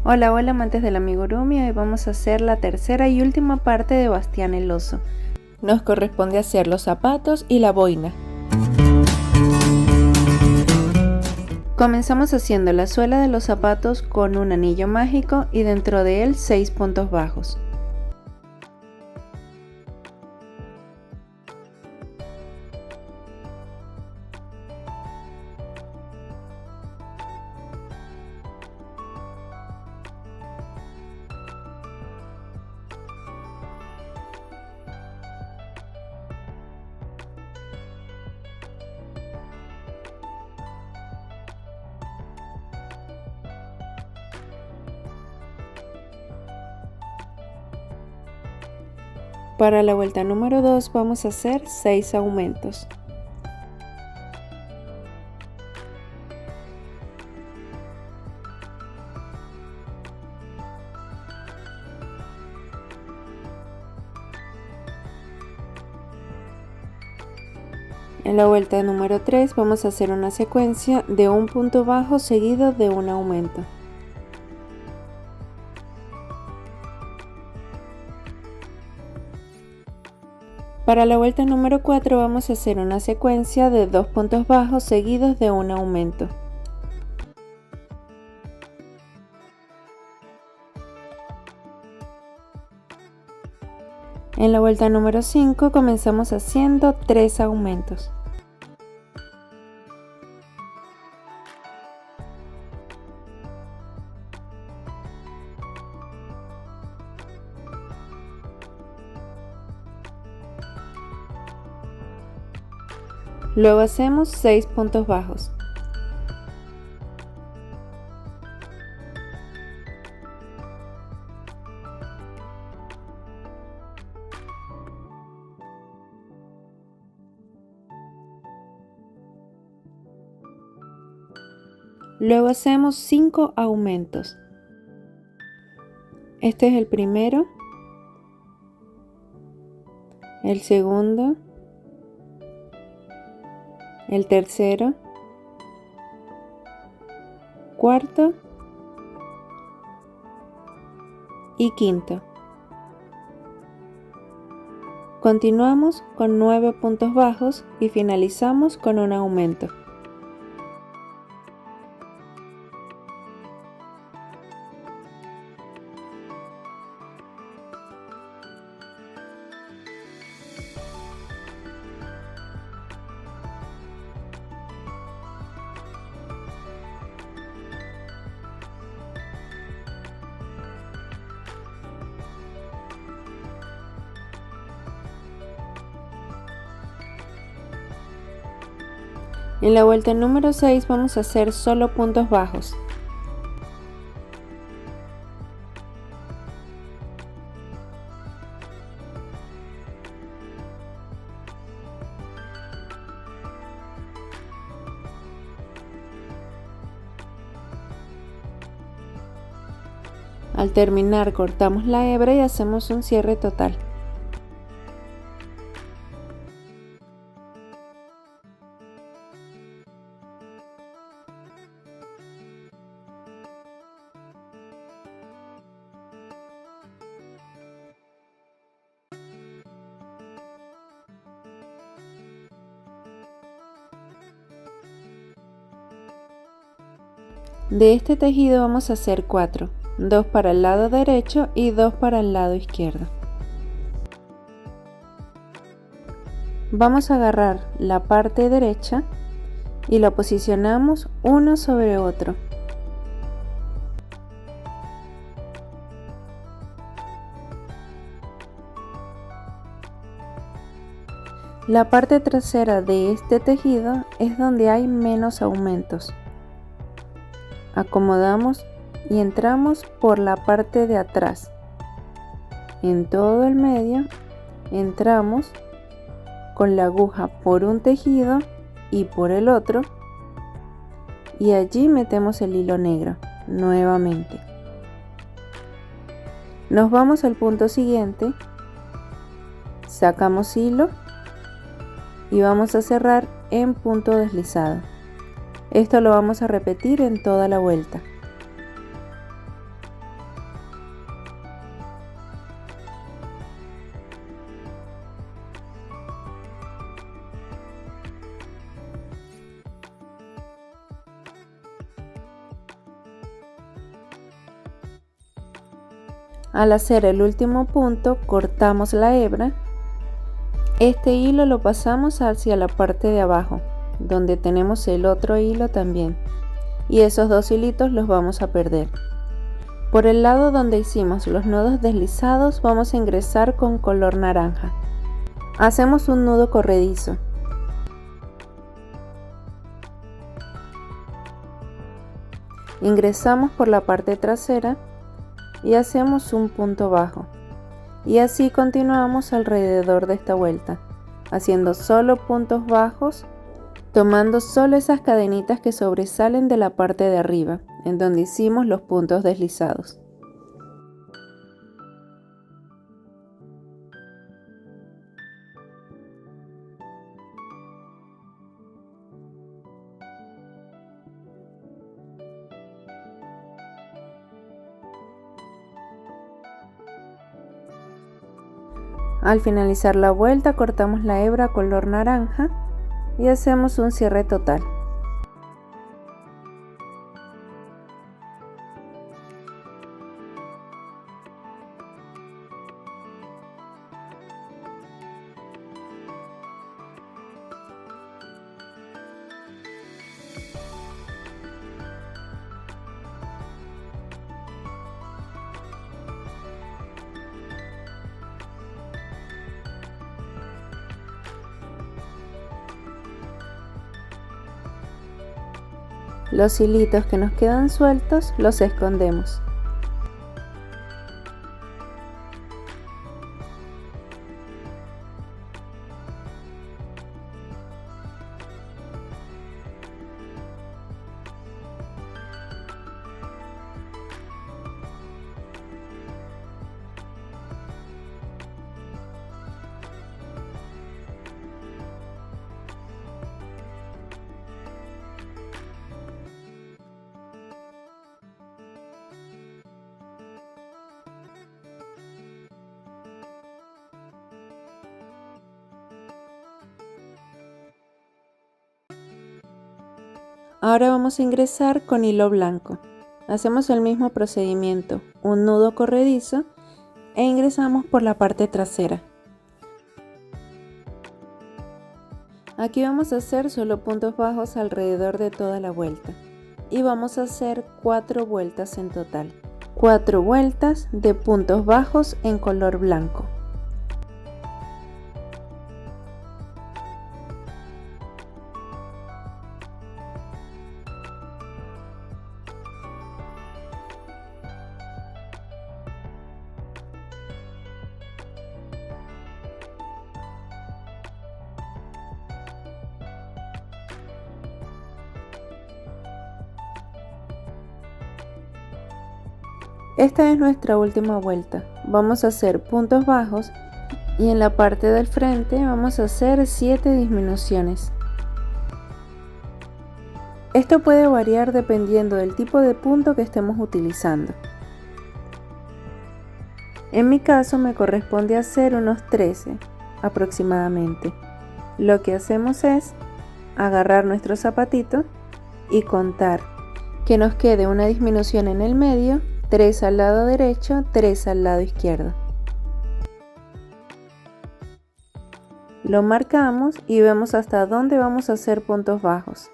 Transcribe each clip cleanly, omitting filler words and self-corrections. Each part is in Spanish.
Hola, hola amantes del amigurumi, hoy vamos a hacer la tercera y última parte de Bastián el oso. Nos corresponde hacer los zapatos y la boina. Comenzamos haciendo la suela de los zapatos con un anillo mágico y dentro de él 6 puntos bajos. Para la vuelta número 2 vamos a hacer 6 aumentos. En la vuelta número 3 vamos a hacer una secuencia de un punto bajo seguido de un aumento. Para la vuelta número 4 vamos a hacer una secuencia de 2 puntos bajos seguidos de un aumento. En la vuelta número 5 comenzamos haciendo 3 aumentos. Luego hacemos 6 puntos bajos. Luego hacemos 5 aumentos. Este es el primero, el segundo, el tercero, cuarto y quinto. Continuamos con 9 puntos bajos y finalizamos con un aumento. En la vuelta número 6 vamos a hacer solo puntos bajos. Al terminar cortamos la hebra y hacemos un cierre total. De este tejido vamos a hacer 4, 2 para el lado derecho y 2 para el lado izquierdo. Vamos a agarrar la parte derecha y la posicionamos uno sobre otro. La parte trasera de este tejido es donde hay menos aumentos. Acomodamos y entramos por la parte de atrás. En todo el medio entramos con la aguja por un tejido y por el otro, y allí metemos el hilo negro nuevamente. Nos vamos al punto siguiente, sacamos hilo y vamos a cerrar en punto deslizado. Esto lo vamos a repetir en toda la vuelta. Al hacer el último punto, cortamos la hebra. Este hilo lo pasamos hacia la parte de abajo, donde tenemos el otro hilo también, y esos dos hilitos los vamos a perder. Por el lado donde hicimos los nudos deslizados vamos a ingresar con color naranja. Hacemos un nudo corredizo. Ingresamos por la parte trasera y hacemos un punto bajo. Y así continuamos alrededor de esta vuelta, haciendo solo puntos bajos, tomando solo esas cadenitas que sobresalen de la parte de arriba, en donde hicimos los puntos deslizados. Al finalizar la vuelta cortamos la hebra color naranja y hacemos un cierre total. Los hilitos que nos quedan sueltos los escondemos. Ahora vamos a ingresar con hilo blanco. Hacemos el mismo procedimiento, un nudo corredizo e ingresamos por la parte trasera. Aquí vamos a hacer solo puntos bajos alrededor de toda la vuelta y vamos a hacer 4 vueltas en total. 4 vueltas de puntos bajos en color blanco. Esta es nuestra última vuelta. Vamos a hacer puntos bajos y en la parte del frente vamos a hacer 7 disminuciones. Esto puede variar dependiendo del tipo de punto que estemos utilizando. En mi caso me corresponde hacer unos 13 aproximadamente. Lo que hacemos es agarrar nuestro zapatito y contar que nos quede una disminución en el medio, 3 al lado derecho, 3 al lado izquierdo. Lo marcamos y vemos hasta dónde vamos a hacer puntos bajos.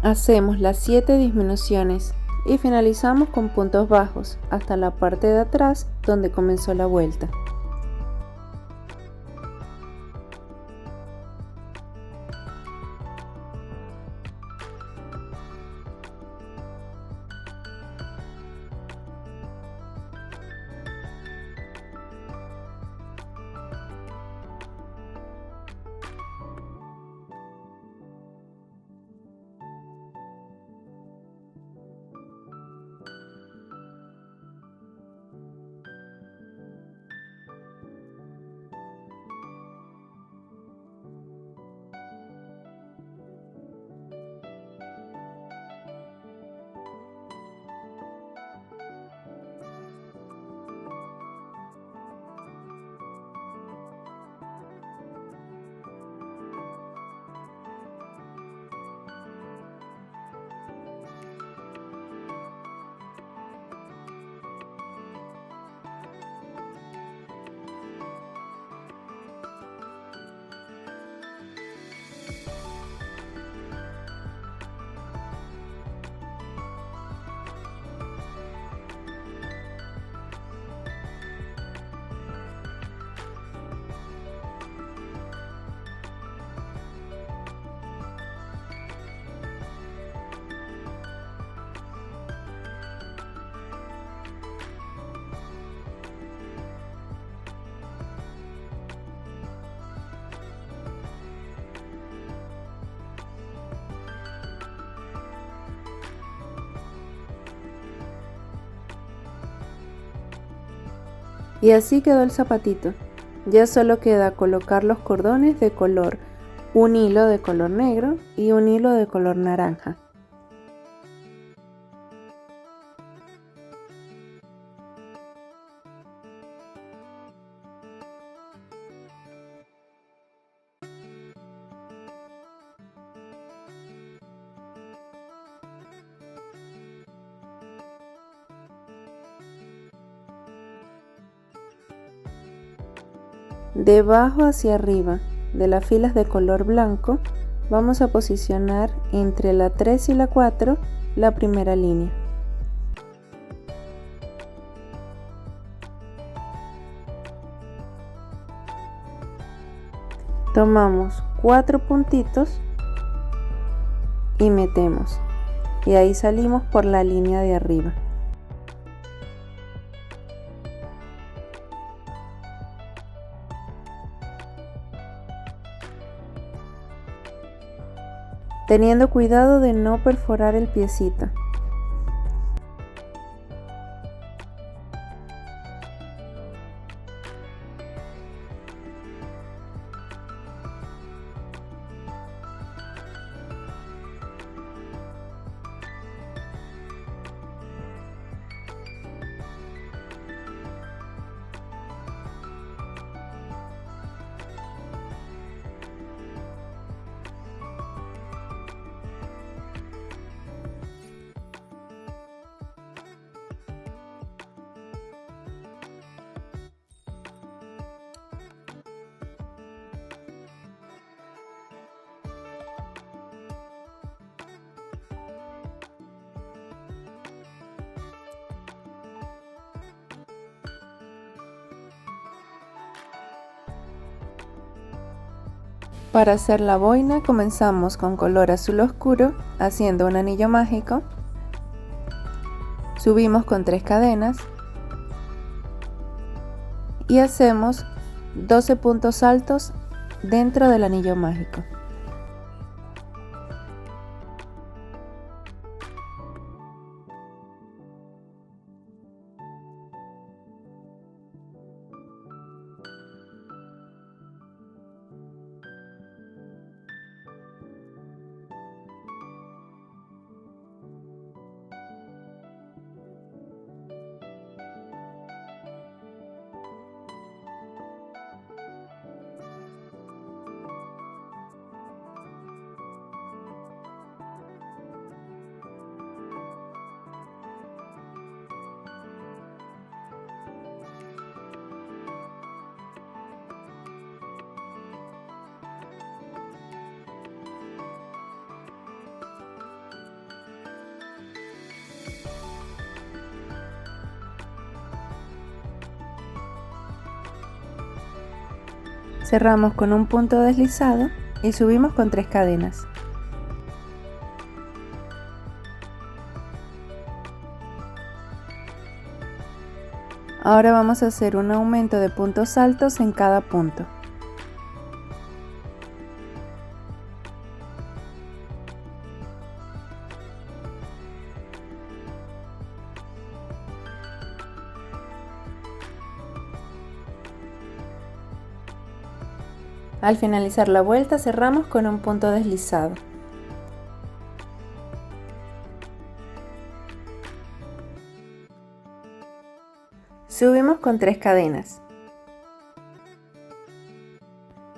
Hacemos las 7 disminuciones y finalizamos con puntos bajos hasta la parte de atrás donde comenzó la vuelta. Y así quedó el zapatito. Ya solo queda colocar los cordones de color, un hilo de color negro y un hilo de color naranja. Debajo hacia arriba de las filas de color blanco vamos a posicionar entre la 3 y la 4 la primera línea. Tomamos 4 puntitos y metemos, y ahí salimos por la línea de arriba. Teniendo cuidado de no perforar el piecito. Para hacer la boina comenzamos con color azul oscuro haciendo un anillo mágico, subimos con 3 cadenas y hacemos 12 puntos altos dentro del anillo mágico. Cerramos con un punto deslizado y subimos con 3 cadenas. Ahora vamos a hacer un aumento de puntos altos en cada punto. Al finalizar la vuelta cerramos con un punto deslizado. Subimos con 3 cadenas.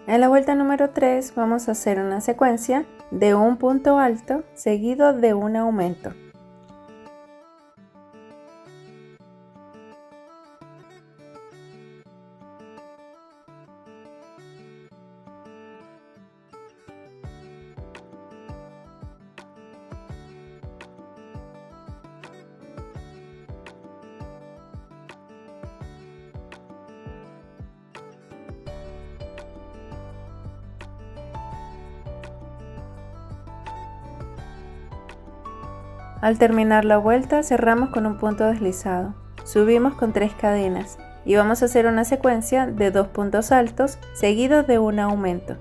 En la vuelta número 3 vamos a hacer una secuencia de un punto alto seguido de un aumento. Al terminar la vuelta cerramos con un punto deslizado, subimos con 3 cadenas y vamos a hacer una secuencia de 2 puntos altos seguidos de un aumento.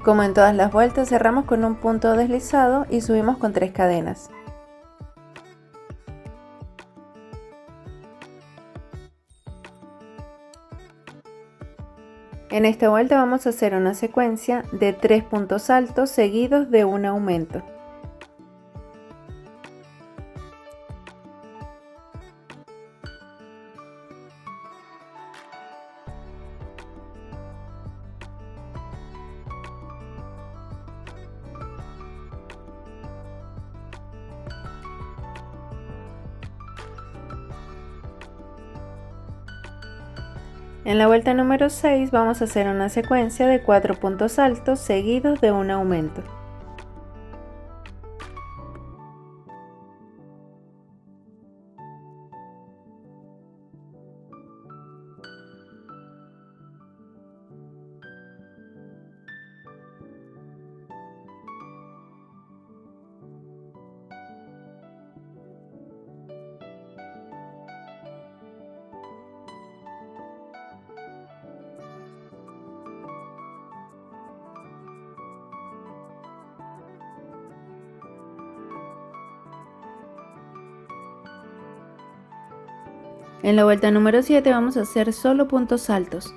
Como en todas las vueltas, cerramos con un punto deslizado y subimos con 3 cadenas. En esta vuelta vamos a hacer una secuencia de 3 puntos altos seguidos de un aumento. En la vuelta número 6 vamos a hacer una secuencia de 4 puntos altos seguidos de un aumento. En la vuelta número 7 vamos a hacer solo puntos altos.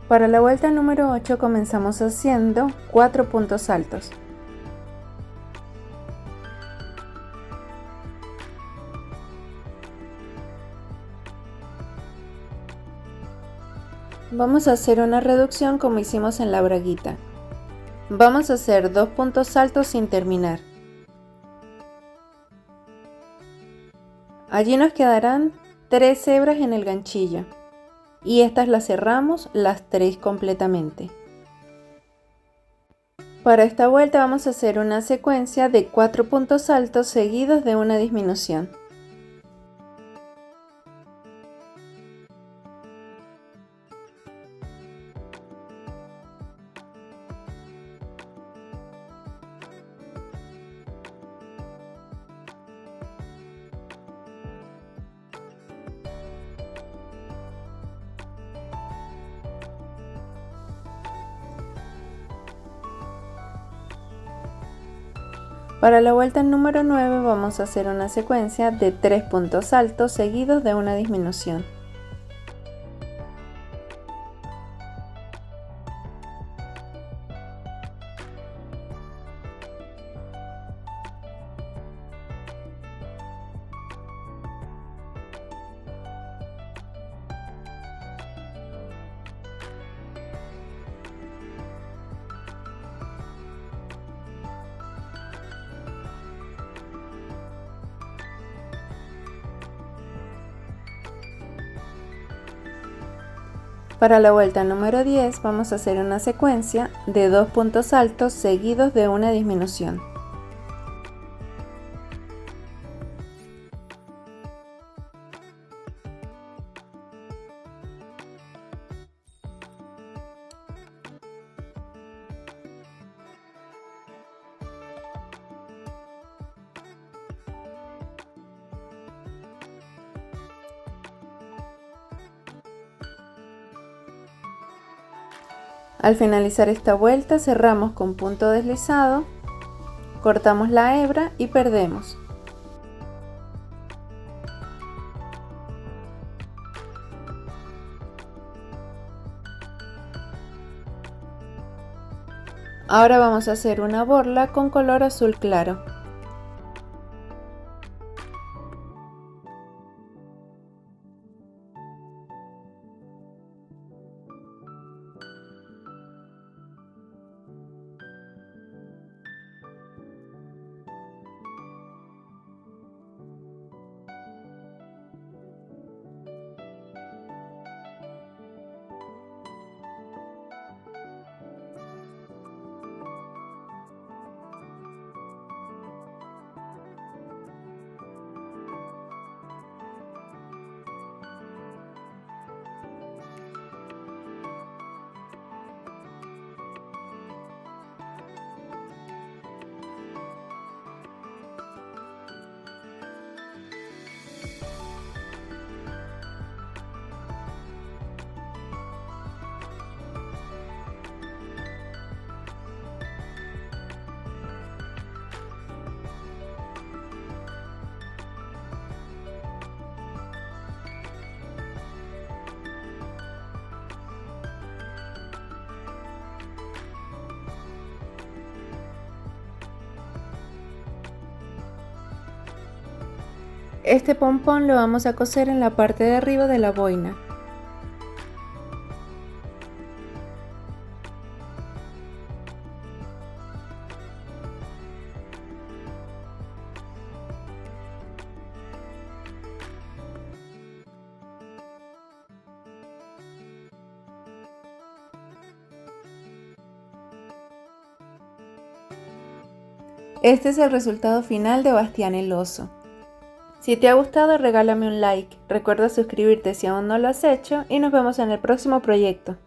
Para la vuelta número 8 comenzamos haciendo 4 puntos altos. Vamos a hacer una reducción como hicimos en la braguita. Vamos a hacer 2 puntos altos sin terminar. Allí nos quedarán 3 hebras en el ganchillo y estas las cerramos las 3 completamente. Para esta vuelta vamos a hacer una secuencia de 4 puntos altos seguidos de una disminución. Para la vuelta número 9 vamos a hacer una secuencia de 3 puntos altos seguidos de una disminución. Para la vuelta número 10 vamos a hacer una secuencia de 2 puntos altos seguidos de una disminución. Al finalizar esta vuelta cerramos con punto deslizado, cortamos la hebra y perdemos. Ahora vamos a hacer una borla con color azul claro. Este pompón lo vamos a coser en la parte de arriba de la boina. Este es el resultado final de Bastián el oso. Si te ha gustado, regálame un like, recuerda suscribirte si aún no lo has hecho y nos vemos en el próximo proyecto.